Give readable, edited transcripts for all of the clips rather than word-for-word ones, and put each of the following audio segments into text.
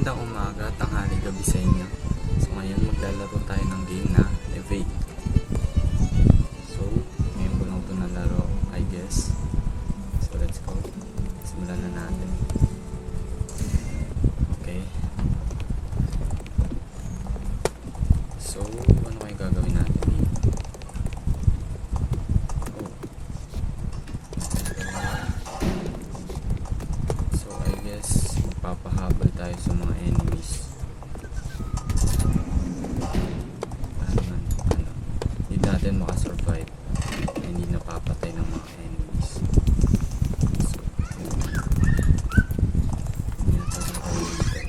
Magandang umaga, tanghali, gabi sa inyo. So ngayon maglalaro tayo ng game na Evade. So ngayon ko lang ito nalaro, I guess. So let's go. Simulan na natin. Okay. So ano kayo gagawin natin dito? So I guess magpapahabol tayo sa mga enemies. Hindi natin makasurvive. Hindi napapatay ng mga enemies. So, hindi na tayo makahuli.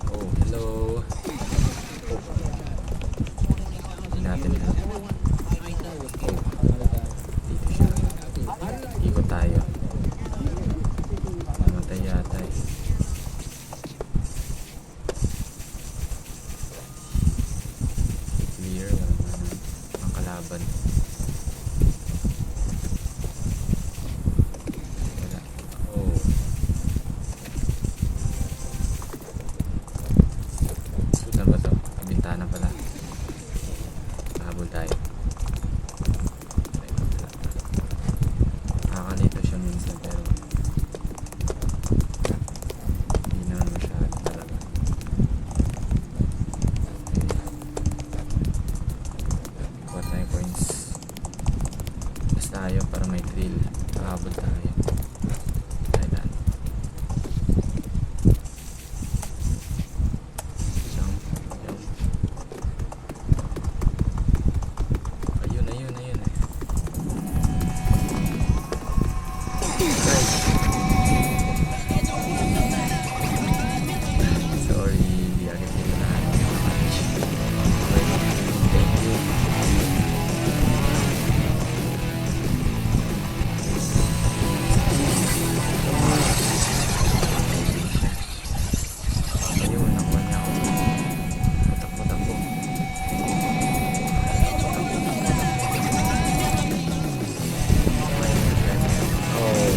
Oh, hello. Hindi natin help. Oh, dito siya. Ikot tayo. Namatay yata eh. Clear ang kalaban. Wala. Oh. Saan ba to? Bintana pala. Habol tayo. Nakakalito siya minsan pero hindi naman masyado talaga. Kuha tayo coins. Basta tayo para may thrill. Habol tayo. Kailan? Jump. Jump. Ayun eh. Sorry, di agad dito na. Thank you. Ayun, nakuha niya ako. Takbo. Oh.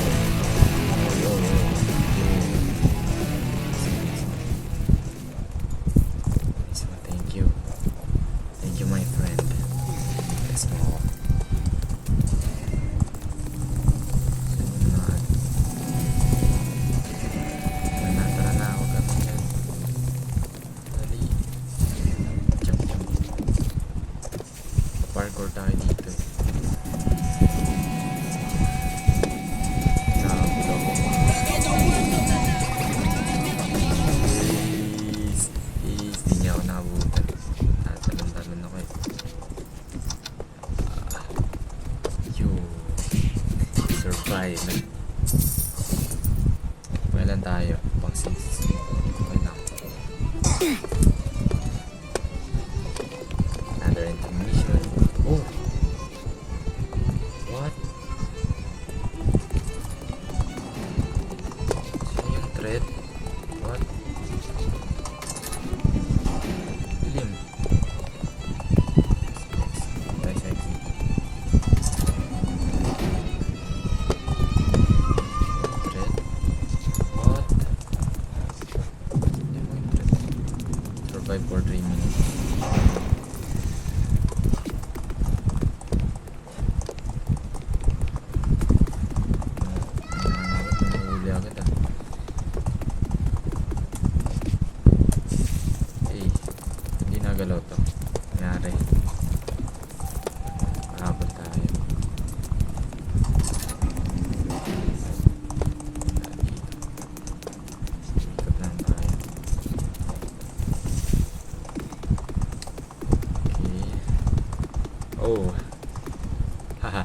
So, thank you. Thank you, my friend. Let's go. Tara na ako ganun yan. Dali. Jump. Parkour tayo dito eh. Nakabula ko. Please, di niya ako nakabutan. Talon ako eh. Yun. Survive. Kailan tayo? Pang 6. Okay lang. Another intermission. Oh! What? Sino yung thread? What? Dilim. Nice exit. Thread? What? Hindi mo yung thread. Survive for 3 minutes. Nanahuli agad ah. Eh, hindi nagalaw to. Nangyari. Mahabol tayo. Ikot lang tayo. Okay. Oh. Haha.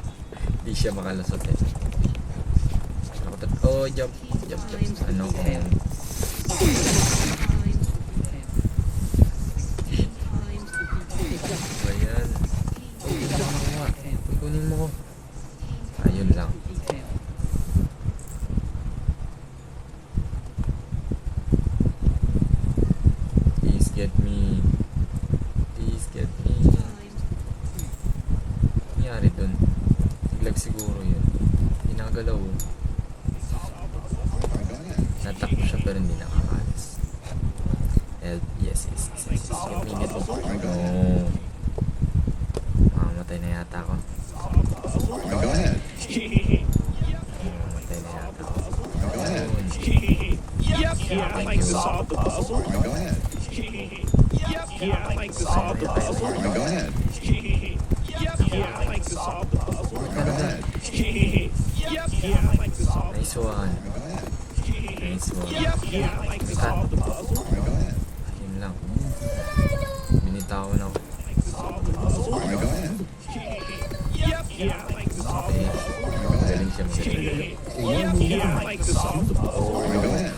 Di siya makalusot eh. Oh, jump. Ano ko yan? Ayan. Oh, hindi ko makuha. Kunin mo ko. Ayun lang. Please get me. Nangyari dun? Naglag siguro yun. Ginagalaw. Takbo siya pero hindi nakakalis. Help. Yes. Give me. No. Mamamatay na yata ako. Go ahead. Mamamatay na yata ako. Go ahead. Yeah, I like to solve the puzzle. Go ahead. Yeah, I like to solve the puzzle. Go ahead. Yeah, I like to solve the puzzle. Go ahead. Yeah, I like to solve. Nice one. Go ahead. Nice one. Yeah, I like to solve the puzzle. Go ahead. Yun lang. Binitawan ako. Solve the puzzle. Go ahead. Yeah, I like to solve. Okay. Magaling siya. Yeah, I like to solve the puzzle. Go ahead.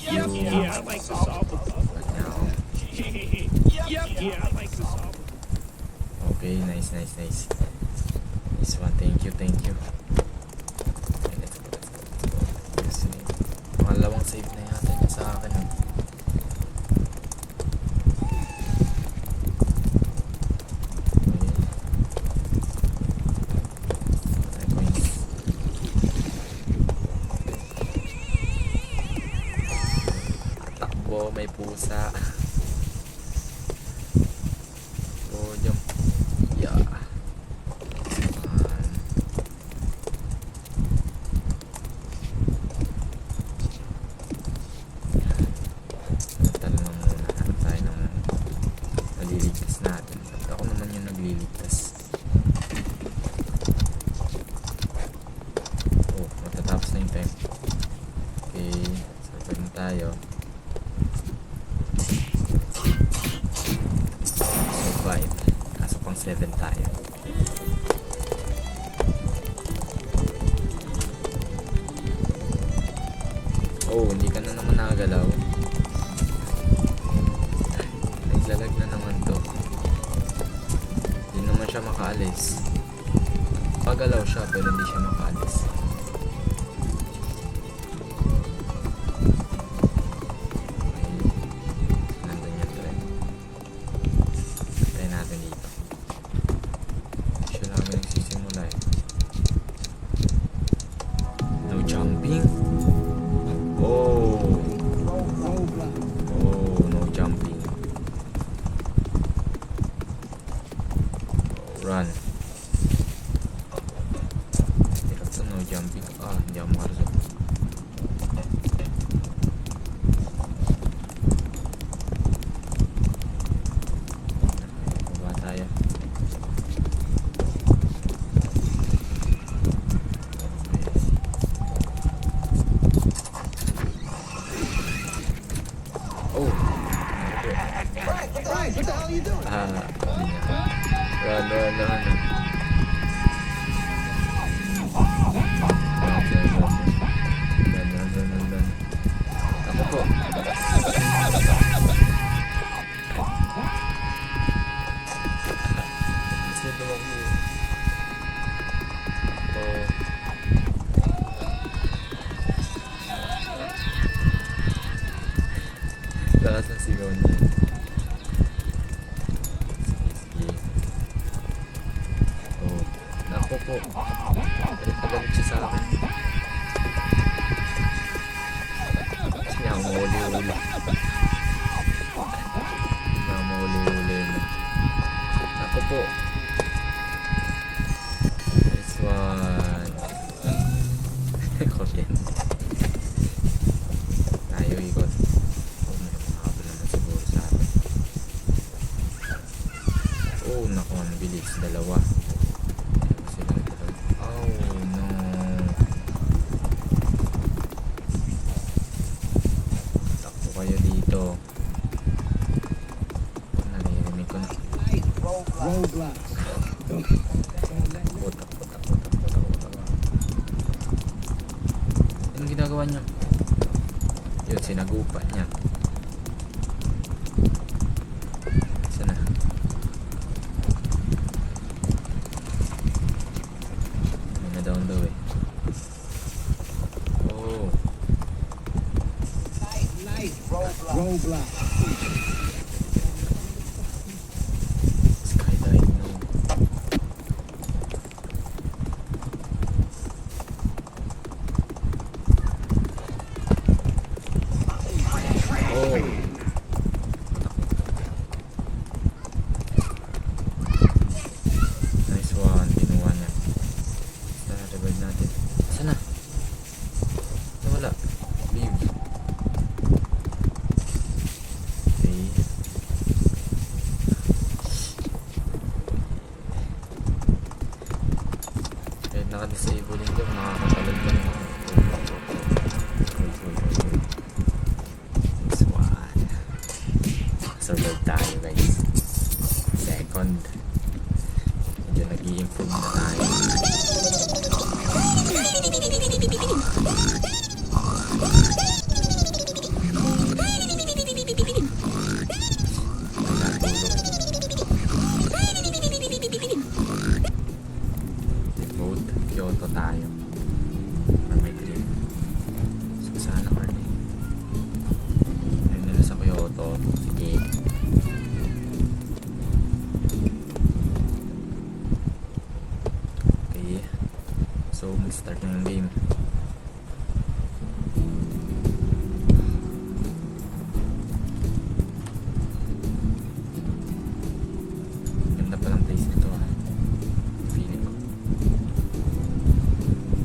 Yeah, I like to solve the puzzle. Ba't niya ako? Yeah, I like to solve. Okay, nice. Nice one. Thank you. Okay, let's go. Kasi, pangalawang save na yata niya sa akin. Takbo, may pusa. Oh, jump. Yeah. Tanong muna. Hanap tayo ng naliligtas natin. At ako naman yung nagliligtas. Oh, matatapos na yung time. Okay, survive na tayo. Survive. Kaso pang 7 tayo. Oh, hindi ka na naman nakagalaw. Naglalag na naman to. Hindi naman siya makaalis. Pagalaw siya pero hindi siya makaalis. Okay. Nandun yung tren. Try natin dito. Siya lang nagsisimula eh. No jumping. Oh, no jumping. Run. Hirap sa no jumping. Hindi ako makaresol. Baba tayo. Oh. Right, what the hell are you doing? Hindi niya. Run. Run. Ako po. Sino ako? Oh. Lakas ng sigaw niya. Sige. Oh. Naku po. Galit siya sa akin. Kasi nga mahuli-huli. Naku po. This one. Kuryente. Tayo ikot. Oh, may makakabal naman siguro sa atin. Oh, naku, ang bilis. Dalawa. Silang dalawa. Oh, no. Takbo kayo dito. Naririnig ko na. Roadblock. Takbo. Anong ginagawa niya? Yun, sinagupa niya. Sana. May na down daw eh. Oh. Roadblock. Skydive, no. naka-disable yun dyan, makakatalad ka naman. This one. Survive tayo guys. Second. Medyo nag-i-improve na tayo. Mode, Kyoto tayo. Or may green. So sana or di. Ayun nila sa Kyoto. Sige. Okay. So mag-start na yung game. Ganda palang place nito ah. Feeling ko.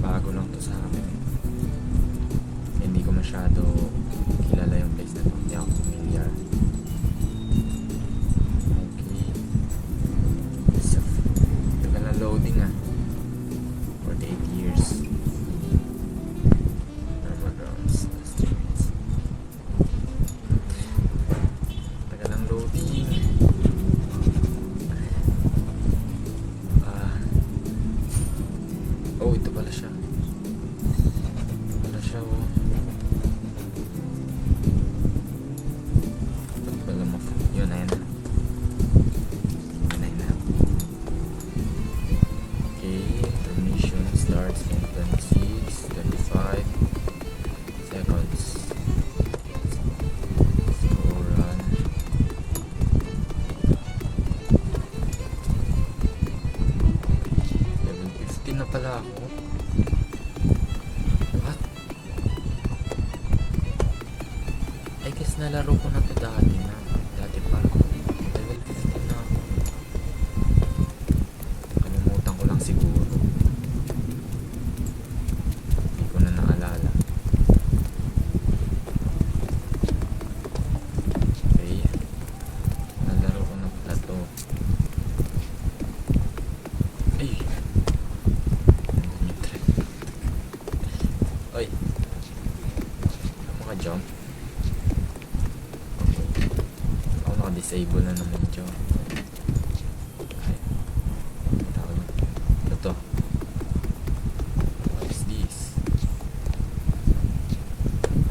Bago lang to sa akin eh. Hindi ko masyado kilala yung place na to. Hindi ako familiar. Okay. So, tagal na loading ah. 48 years. Normal rounds. Streets. Tagal ng loading. Oh, ito pala siya. Ito pala siya, oh. Ba't pala yun, ayun na. Ayun na. Okay, intermission starts in 26, 25 seconds. Go run. Level 15 na pala ako. What? I guess nalaro ko na to dati na. Dati pa ako. Level 15 na ako. Kalimutan ko lang siguro. Hindi ko na naalala. Okay. Nalaro ko na pala to. Ay! Nandun yung trip. Oy! Maka-jump. Okay. Ako naka-disable na naman dyan. Ay. Tawag na. Ano to? What is this?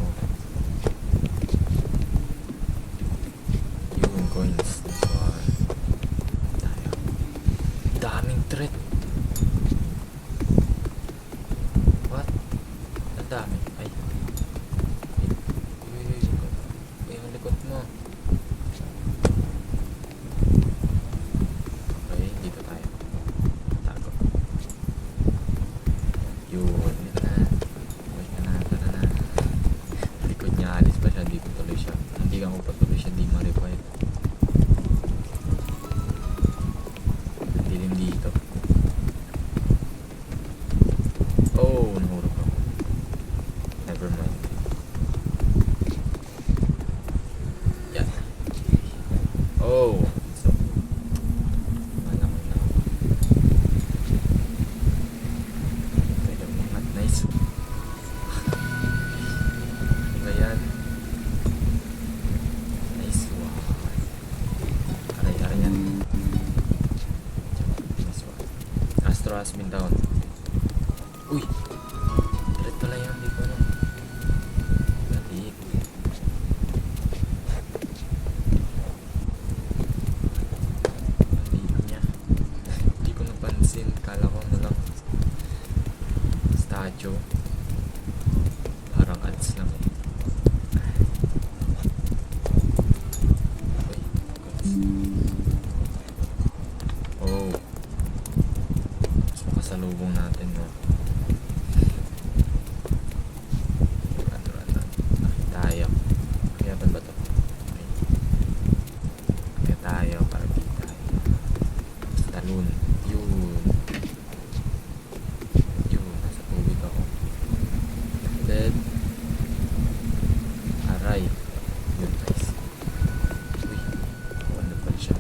Oh. Yung coins. This one. Tayo. Daming threat. What? Ang dami. Ay. Uy, ang likod mo. Okay, dito tayo. Tago. Yun. Dito na. Uy ka na. Tara na. Likod niya. Alis pa siya. Dito tuloy siya. Hindi ka pa tuloy siya. Di ma-revive. Ang dilim dito. Oh, nahurog ako. Never mind. Yan. Oh. So, malamang na ako. Pwede umangat. Nice. Diba yan? Nice one. Aray yan. Nice one. Astro has been down. Uy! Threat pala yan, di ko alam. Galit. Galit niya. Hindi ko napansin. Kala ko na lang statue. Parang ads lang eh. Uy, oh. Mas makasalubong natin, no? Tayo. Kaya ba to? Okay. Kaya tayo para di tayo. Talon. Yun. Yun. Nasa tubig ako. Dead. Aray. Yun guys. Uy. Wonderful siya.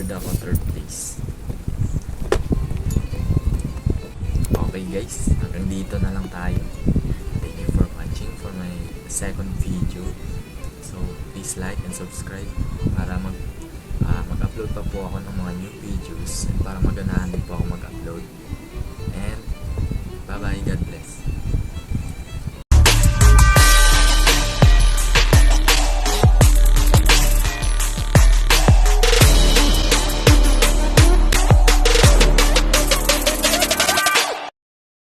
third ako, third place. Okay guys, hanggang dito na lang tayo. Thank you for watching for my second video. So please like and subscribe para mag-upload pa po ako ng mga new videos, para maganahan din po ako mag-upload. And bye bye, God bless.